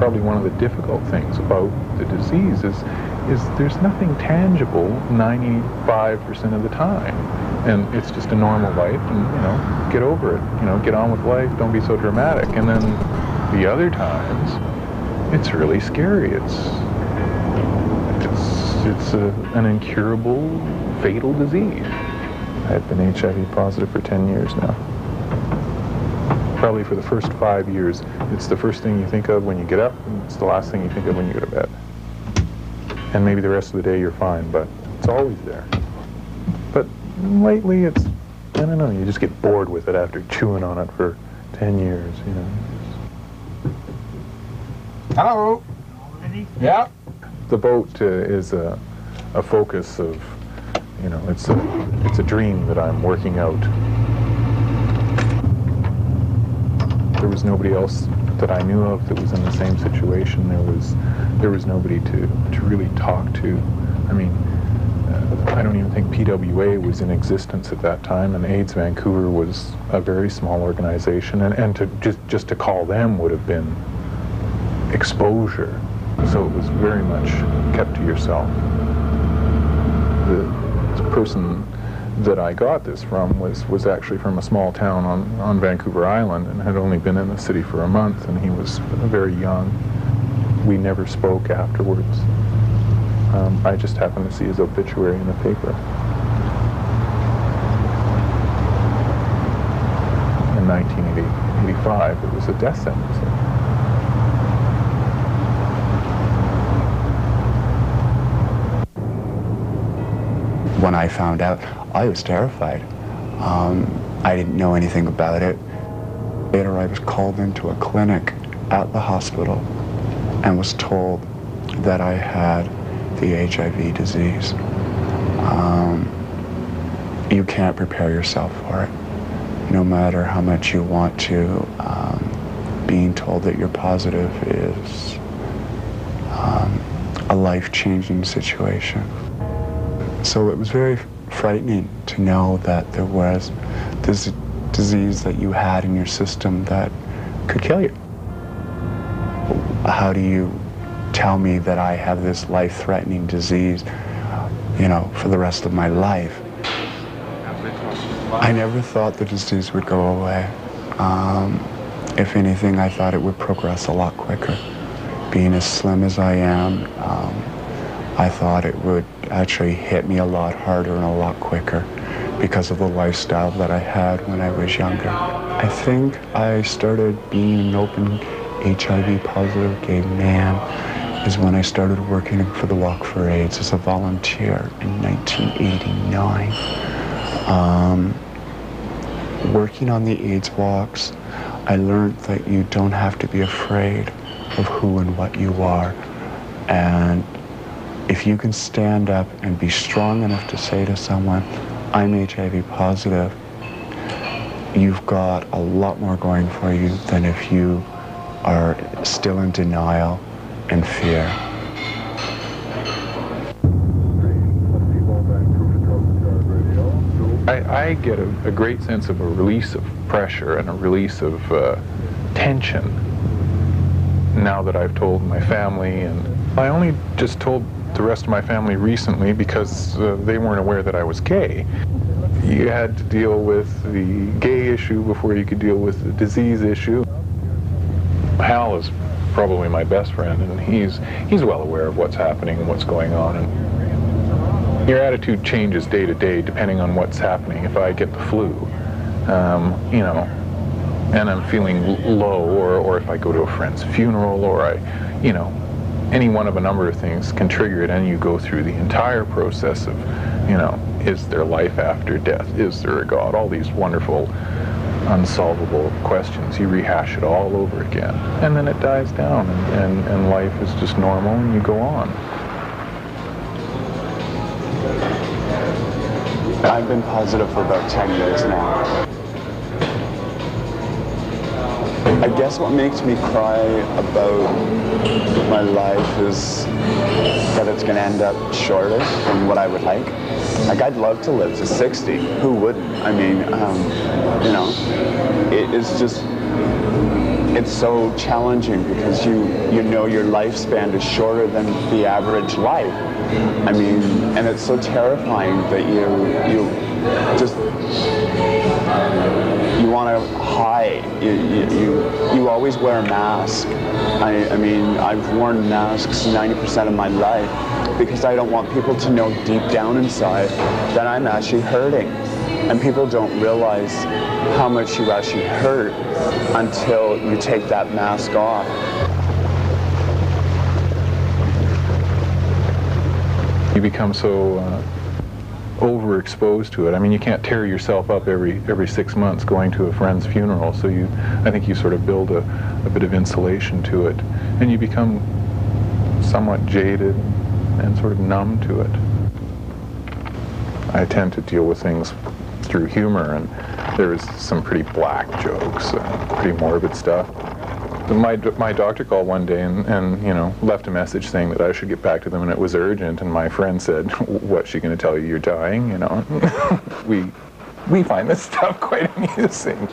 Probably one of the difficult things about the disease is there's nothing tangible 95% of the time. And it's just a normal life, and, get over it. Get on with life, don't be so dramatic. And then the other times, it's really scary. It's an incurable, fatal disease. I've been HIV positive for 10 years now. Probably for the first 5 years, it's the first thing you think of when you get up, and it's the last thing you think of when you go to bed. And maybe the rest of the day you're fine, but it's always there. But lately it's, I don't know, you just get bored with it after chewing on it for 10 years, Hello? Yeah? The boat is a focus of, it's a dream that I'm working out. There was nobody else that I knew of that was in the same situation. There was nobody to really talk to. I mean, I don't even think PWA was in existence at that time, and AIDS Vancouver was a very small organization, and to just to call them would have been exposure. So it was very much kept to yourself. The person that I got this from was actually from a small town on Vancouver Island, and had only been in the city for a month, and he was very young. We never spoke afterwards. I just happened to see his obituary in the paper. In 1985, it was a death sentence. When I found out, I was terrified. I didn't know anything about it. Later, I was called into a clinic at the hospital and was told that I had the HIV disease. You can't prepare yourself for it, no matter how much you want to. Being told that you're positive is a life-changing situation. So it was very frightening to know that there was this disease that you had in your system that could kill you. How do you tell me that I have this life-threatening disease, for the rest of my life? I never thought the disease would go away. If anything, I thought it would progress a lot quicker. Being as slim as I am, I thought it would actually hit me a lot harder and a lot quicker because of the lifestyle that I had when I was younger. I think I started being an open HIV positive gay man is when I started working for the Walk for AIDS as a volunteer in 1989. Working on the AIDS walks, I learned that you don't have to be afraid of who and what you are. And if you can stand up and be strong enough to say to someone, I'm HIV positive, you've got a lot more going for you than if you are still in denial and fear. I get a great sense of a release of pressure and a release of tension now that I've told my family, and I only just told the rest of my family recently because they weren't aware that I was gay. You had to deal with the gay issue before you could deal with the disease issue. Hal is probably my best friend, and he's well aware of what's happening and what's going on. And your attitude changes day to day depending on what's happening. If I get the flu, and I'm feeling low, or if I go to a friend's funeral, or any one of a number of things can trigger it, and you go through the entire process of, is there life after death? Is there a God? All these wonderful unsolvable questions. You rehash it all over again. And then it dies down, and life is just normal, and you go on. I've been positive for about 10 years now. I guess what makes me cry about my life is that it's going to end up shorter than what I would like. Like, I'd love to live to 60. Who wouldn't? I mean, you know, it's just, it's so challenging because you know your lifespan is shorter than the average life. I mean, and it's so terrifying that you want to hide. You always wear a mask. I mean, I've worn masks 90% of my life because I don't want people to know deep down inside that I'm actually hurting. And people don't realize how much you actually hurt until you take that mask off. You become so overexposed to it. I mean, you can't tear yourself up every 6 months going to a friend's funeral, so I think you sort of build a bit of insulation to it, and you become somewhat jaded and sort of numb to it. I tend to deal with things through humor, and there's some pretty black jokes, pretty morbid stuff. My doctor called one day and you know, left a message saying that I should get back to them and it was urgent, and my friend said, "What's she going to tell you, you're dying?" You know. we find this stuff quite amusing.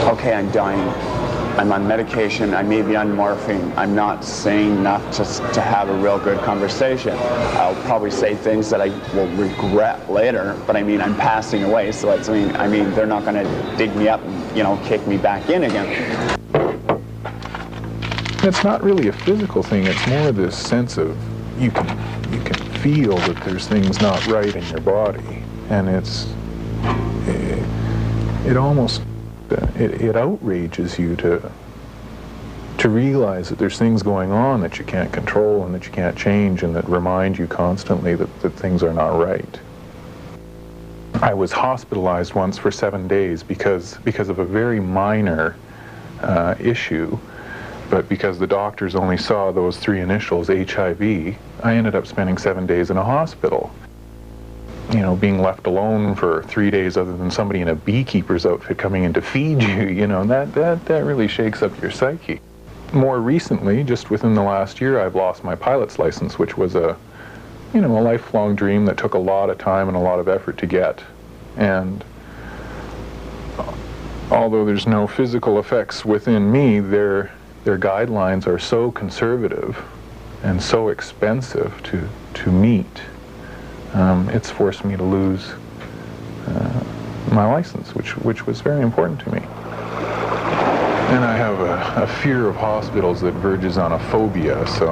Okay, I'm dying. I'm on medication. I may be on morphine. I'm not saying enough just to have a real good conversation. I'll probably say things that I will regret later, but I mean, I'm passing away, so it's, I mean, they're not going to dig me up and, you know, kick me back in again. It's not really a physical thing. It's more this sense of you can feel that there's things not right in your body, and it almost it outrages you to realize that there's things going on that you can't control and that you can't change, and that remind you constantly that things are not right. I was hospitalized once for 7 days because of a very minor issue, but because the doctors only saw those 3 initials, HIV, I ended up spending 7 days in a hospital. You know, being left alone for 3 days other than somebody in a beekeeper's outfit coming in to feed you, you know, that really shakes up your psyche. More recently, just within the last year, I've lost my pilot's license, which was a lifelong dream that took a lot of time and a lot of effort to get. And although there's no physical effects within me, their guidelines are so conservative and so expensive to meet. It's forced me to lose my license, which was very important to me. And I have a fear of hospitals that verges on a phobia, so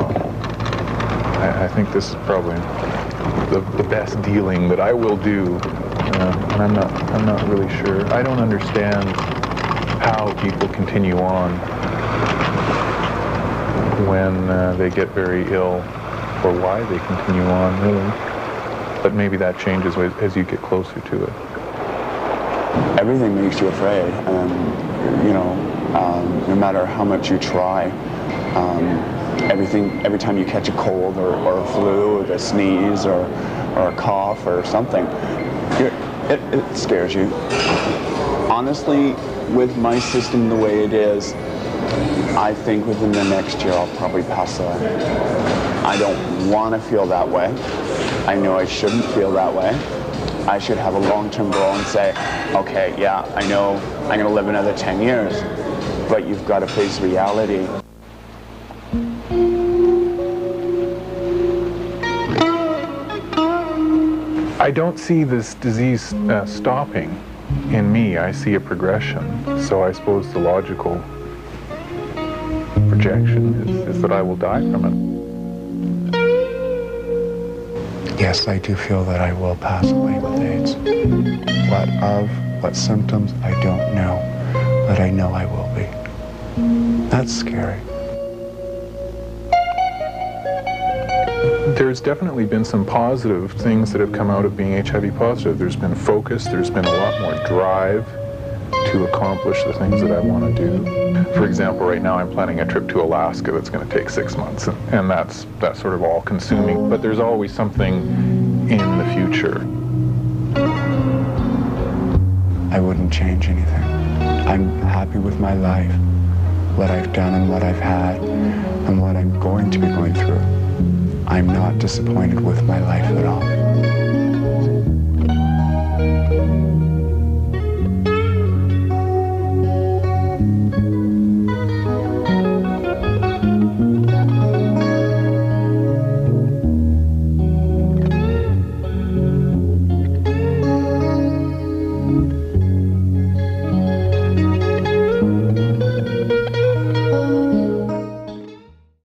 I think this is probably the best dealing that I will do, and I'm not really sure. I don't understand how people continue on when they get very ill, or why they continue on, really. But maybe that changes as you get closer to it. Everything makes you afraid, and you know, no matter how much you try, every time you catch a cold or a flu, or a sneeze, or a cough or something, it scares you. Honestly, with my system the way it is, I think within the next year I'll probably pass away. I don't want to feel that way. I know I shouldn't feel that way. I should have a long-term goal and say, okay, yeah, I know I'm going to live another 10 years, but you've got to face reality. I don't see this disease stopping in me. I see a progression. So I suppose the logical projection is that I will die from it. Yes, I do feel that I will pass away with AIDS. What symptoms, I don't know, but I know I will be. That's scary. There's definitely been some positive things that have come out of being HIV positive. There's been focus, there's been a lot more drive to accomplish the things that I want to do. For example, right now I'm planning a trip to Alaska that's going to take 6 months, and that's sort of all-consuming. But there's always something in the future. I wouldn't change anything. I'm happy with my life, what I've done and what I've had, and what I'm going to be going through. I'm not disappointed with my life at all.